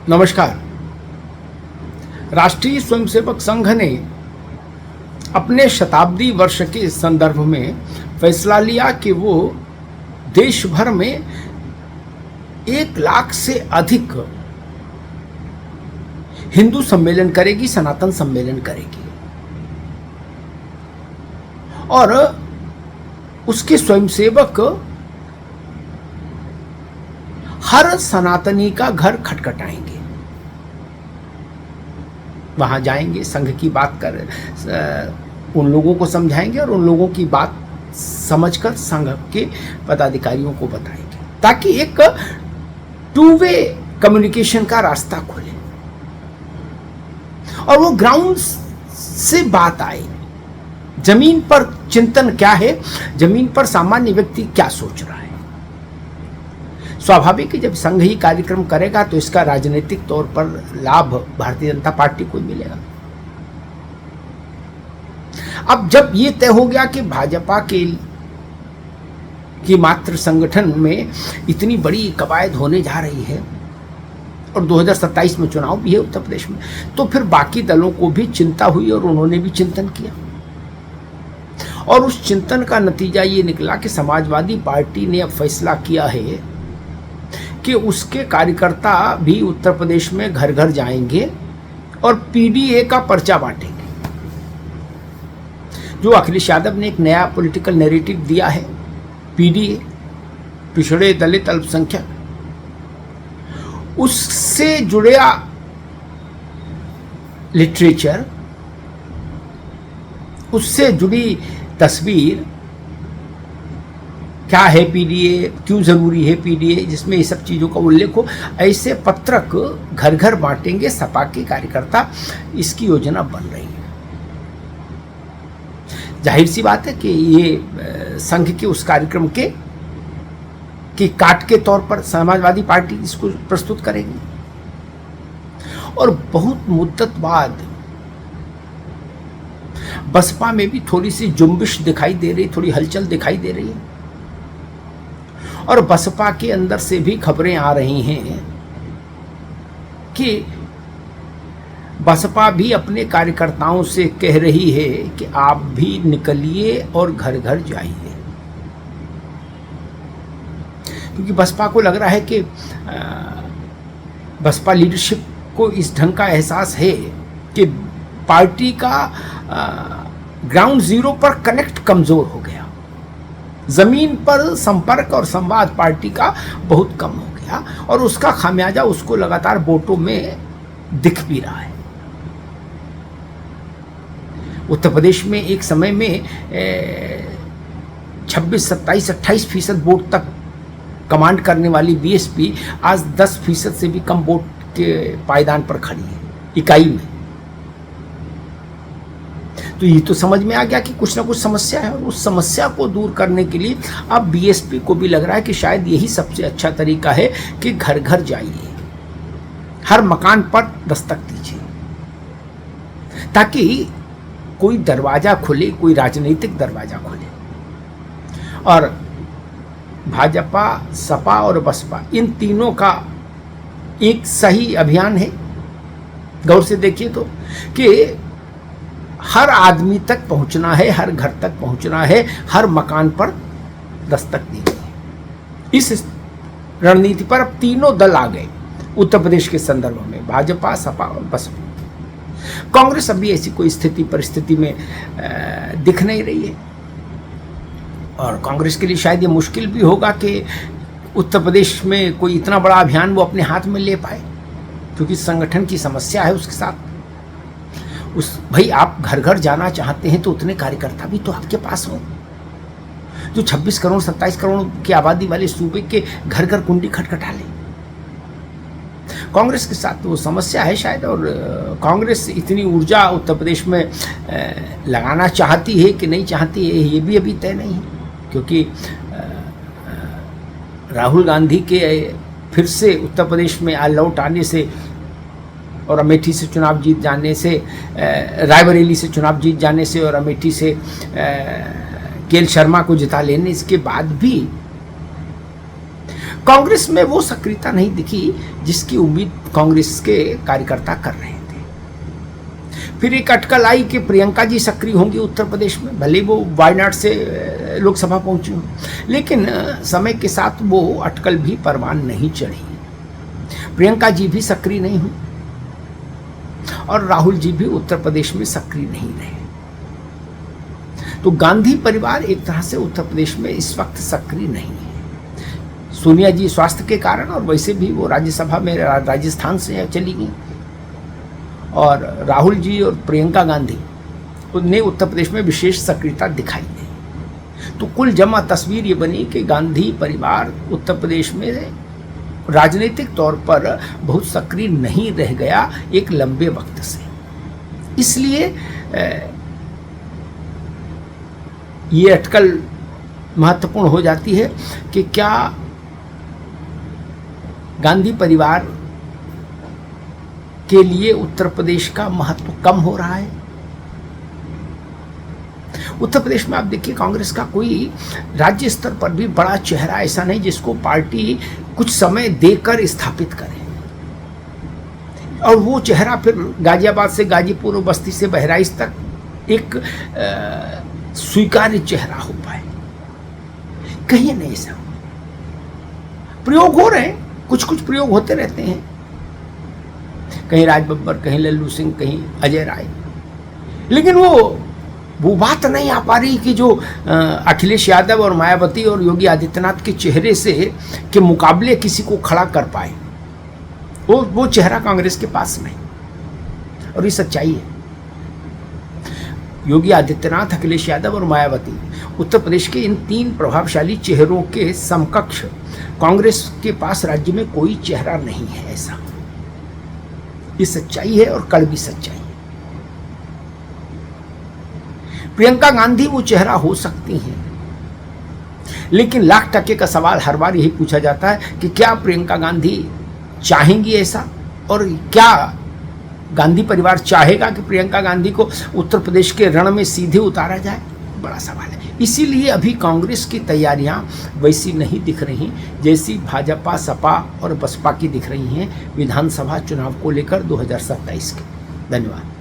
नमस्कार। राष्ट्रीय स्वयंसेवक संघ ने अपने शताब्दी वर्ष के संदर्भ में फैसला लिया कि वो देश भर में 1 लाख से अधिक हिंदू सम्मेलन करेगी, सनातन सम्मेलन करेगी और उसके स्वयंसेवक हर सनातनी का घर खटखटाएंगे, वहां जाएंगे, संघ की बात कर उन लोगों को समझाएंगे और उन लोगों की बात समझकर संघ के पदाधिकारियों को बताएंगे ताकि एक 2 वे कम्युनिकेशन का रास्ता खुले और वो ग्राउंड से बात आए। जमीन पर चिंतन क्या है, जमीन पर सामान्य व्यक्ति क्या सोच रहा है। स्वाभाविक है, जब संघ ही कार्यक्रम करेगा तो इसका राजनीतिक तौर पर लाभ भारतीय जनता पार्टी को मिलेगा। अब जब ये तय हो गया कि भाजपा की मात्र संगठन में इतनी बड़ी कवायद होने जा रही है और 2027 में चुनाव भी है उत्तर प्रदेश में, तो फिर बाकी दलों को भी चिंता हुई और उन्होंने भी चिंतन किया और उस चिंतन का नतीजा ये निकला कि समाजवादी पार्टी ने अब फैसला किया है कि उसके कार्यकर्ता भी उत्तर प्रदेश में घर घर जाएंगे और पीडीए का पर्चा बांटेंगे। जो अखिलेश यादव ने एक नया पॉलिटिकल नैरेटिव दिया है, पीडीए, पिछड़े दलित अल्पसंख्यक, उससे जुड़ा लिटरेचर, उससे जुड़ी तस्वीर, क्या है पीडीए, क्यों जरूरी है पीडीए, जिसमें ये सब चीजों का उल्लेख हो, ऐसे पत्रक घर घर बांटेंगे सपा के कार्यकर्ता, इसकी योजना बन रही है। जाहिर सी बात है कि ये संघ के उस कार्यक्रम के काट के तौर पर समाजवादी पार्टी इसको प्रस्तुत करेगी और बहुत मुद्दत बाद बसपा में भी थोड़ी सी जुम्बिश दिखाई दे रही, थोड़ी हलचल दिखाई दे रही है और बसपा के अंदर से भी खबरें आ रही हैं कि बसपा भी अपने कार्यकर्ताओं से कह रही है कि आप भी निकलिए और घर घर जाइए, क्योंकि बसपा को लग रहा है कि बसपा लीडरशिप को इस ढंग का एहसास है कि पार्टी का ग्राउंड जीरो पर कनेक्ट कमजोर हो गया, जमीन पर संपर्क और संवाद पार्टी का बहुत कम हो गया और उसका खामियाजा उसको लगातार वोटों में दिख भी रहा है। उत्तर प्रदेश में एक समय में 26, 27, 28% वोट तक कमांड करने वाली बीएसपी आज 10% से भी कम वोट के पायदान पर खड़ी है इकाई में। तो ये तो समझ में आ गया कि कुछ ना कुछ समस्या है और उस समस्या को दूर करने के लिए अब बीएसपी को भी लग रहा है कि शायद यही सबसे अच्छा तरीका है कि घर घर जाइए, हर मकान पर दस्तक दीजिए ताकि कोई दरवाजा खुले, कोई राजनीतिक दरवाजा खुले। और भाजपा, सपा और बसपा, इन तीनों का एक सही अभियान है। गौर से देखिए तो कि हर आदमी तक पहुंचना है, हर घर तक पहुंचना है, हर मकान पर दस्तक दी गई। इस रणनीति पर अब तीनों दल आ गए उत्तर प्रदेश के संदर्भ में, भाजपा, सपा और बसपा। कांग्रेस अभी ऐसी कोई स्थिति परिस्थिति में दिख नहीं रही है और कांग्रेस के लिए शायद ये मुश्किल भी होगा कि उत्तर प्रदेश में कोई इतना बड़ा अभियान वो अपने हाथ में ले पाए, क्योंकि संगठन की समस्या है उसके साथ। भाई आप घर घर जाना चाहते हैं तो उतने कार्यकर्ता भी तो आपके पास हो जो 26 करोड़ 27 करोड़ की आबादी वाले सूबे के घर घर कुंडी खटखटा ले। कांग्रेस के साथ तो वो समस्या है शायद, और कांग्रेस इतनी ऊर्जा उत्तर प्रदेश में लगाना चाहती है कि नहीं चाहती है ये भी अभी तय नहीं है, क्योंकि राहुल गांधी के फिर से उत्तर प्रदेश में लौट आने से और अमेठी से चुनाव जीत जाने से, रायबरेली से चुनाव जीत जाने से और अमेठी से केएल शर्मा को जिता लेने, इसके बाद भी कांग्रेस में वो सक्रियता नहीं दिखी जिसकी उम्मीद कांग्रेस के कार्यकर्ता कर रहे थे। फिर एक अटकल आई कि प्रियंका जी सक्रिय होंगी उत्तर प्रदेश में, भले वो वायनाड से लोकसभा पहुंची हो, लेकिन समय के साथ वो अटकल भी परवान नहीं चढ़ी। प्रियंका जी भी सक्रिय नहीं हुई और राहुल जी भी उत्तर प्रदेश में सक्रिय नहीं रहे। तो गांधी परिवार एक तरह से उत्तर प्रदेश में इस वक्त सक्रिय नहीं है। सोनिया जी स्वास्थ्य के कारण, और वैसे भी वो राज्यसभा में राजस्थान से चली गई, और राहुल जी और प्रियंका गांधी ने उत्तर प्रदेश में विशेष सक्रियता दिखाई नहीं। तो कुल जमा तस्वीर ये बनी कि गांधी परिवार उत्तर प्रदेश में राजनीतिक तौर पर बहुत सक्रिय नहीं रह गया एक लंबे वक्त से। इसलिए ये अटकल महत्वपूर्ण हो जाती है कि क्या गांधी परिवार के लिए उत्तर प्रदेश का महत्व कम हो रहा है। उत्तर प्रदेश में आप देखिए, कांग्रेस का कोई राज्य स्तर पर भी बड़ा चेहरा ऐसा नहीं जिसको पार्टी कुछ समय देकर स्थापित करे, और वो चेहरा फिर गाजियाबाद से गाजीपुर और बस्ती से बहराइच तक एक स्वीकार्य चेहरा हो पाए। कहीं नहीं ऐसा प्रयोग हो रहे हैं, कुछ कुछ प्रयोग होते रहते हैं, कहीं राज बब्बर, कहीं लल्लू सिंह, कहीं अजय राय, लेकिन वो बात नहीं आ पा रही कि जो अखिलेश यादव और मायावती और योगी आदित्यनाथ के चेहरे से के मुकाबले किसी को खड़ा कर पाए। वो चेहरा कांग्रेस के पास नहीं, और ये सच्चाई है। योगी आदित्यनाथ, अखिलेश यादव और मायावती उत्तर प्रदेश के इन तीन प्रभावशाली चेहरों के समकक्ष कांग्रेस के पास राज्य में कोई चेहरा नहीं है ऐसा। ये सच्चाई है और कड़वी सच्चाई है। प्रियंका गांधी वो चेहरा हो सकती हैं, लेकिन लाख टके का सवाल हर बार यही पूछा जाता है कि क्या प्रियंका गांधी चाहेंगी ऐसा, और क्या गांधी परिवार चाहेगा कि प्रियंका गांधी को उत्तर प्रदेश के रण में सीधे उतारा जाए? बड़ा सवाल है। इसीलिए अभी कांग्रेस की तैयारियां वैसी नहीं दिख रही जैसी भाजपा, सपा और बसपा की दिख रही हैं विधानसभा चुनाव को लेकर 2027 के। धन्यवाद।